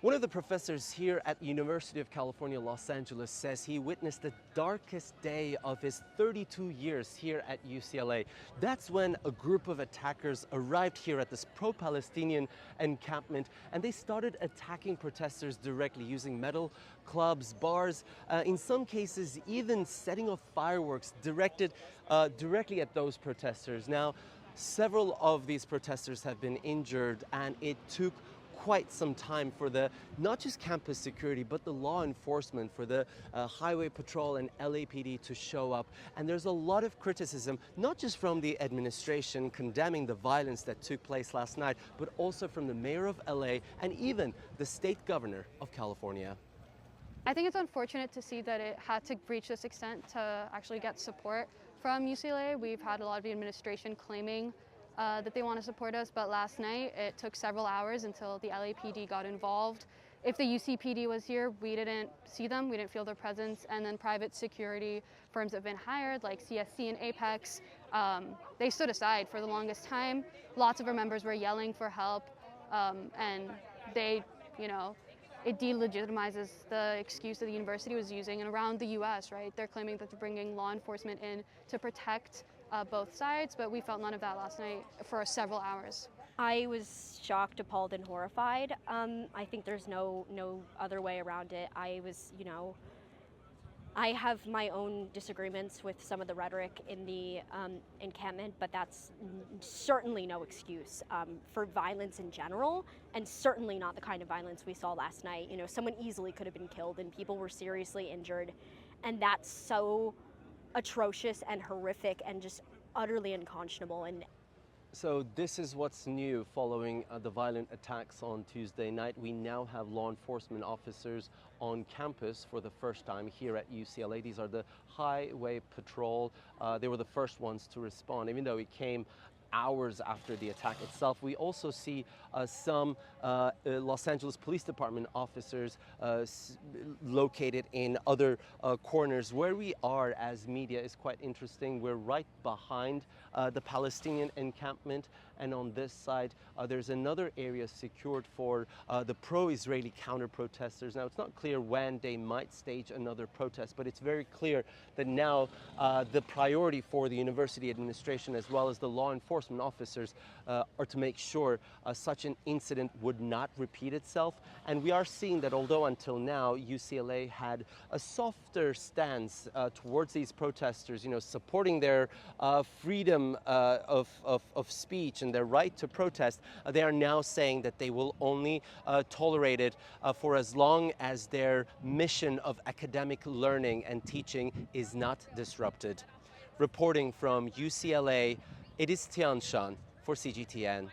One of the professors here at the University of California, Los Angeles says he witnessed the darkest day of his 32 years here at UCLA. That's when a group of attackers arrived here at this pro-Palestinian encampment, and they started attacking protesters directly using metal clubs, bars, in some cases even setting off fireworks directed directly at those protesters. Now, several of these protesters have been injured, and it took quite some time for the not just campus security but the law enforcement, for the highway patrol and LAPD to show up. And there's a lot of criticism, not just from the administration condemning the violence that took place last night, but also from the mayor of LA and even the state governor of California. I think it's unfortunate to see that it had to reach this extent to actually get support from UCLA. We've had a lot of the administration claiming that they want to support us, but last night it took several hours until the LAPD got involved. If the UCPD was here, we didn't see them, we didn't feel their presence, and then private security firms have been hired, like CSC and Apex. They stood aside for the longest time. Lots of our members were yelling for help, and they, it delegitimizes the excuse that the university was using. And around the US, right, they're claiming that they're bringing law enforcement in to protect both sides, but we felt none of that last night for several hours. I was shocked, appalled, and horrified. I think there's no other way around it. I have my own disagreements with some of the rhetoric in the encampment, but that's certainly no excuse for violence in general, and certainly not the kind of violence we saw last night. Someone easily could have been killed and people were seriously injured, and that's so atrocious and horrific and just utterly unconscionable. And so this is what's new following the violent attacks on Tuesday night. We now have law enforcement officers on campus for the first time here at UCLA. These are the highway patrol. They were the first ones to respond, even though it came hours after the attack itself. We also see some Los Angeles Police Department officers located in other corners. Where we are as media is quite interesting. We're right behind the Palestinian encampment, and on this side there's another area secured for the pro-Israeli counter-protesters. Now, it's not clear when they might stage another protest, but it's very clear that now the priority for the university administration as well as the law enforcement officers are to make sure such an incident would not repeat itself. And we are seeing that although until now UCLA had a softer stance towards these protesters, supporting their freedom of speech and their right to protest, they are now saying that they will only tolerate it for as long as their mission of academic learning and teaching is not disrupted. Reporting from UCLA, Ediz Tiyansan for CGTN.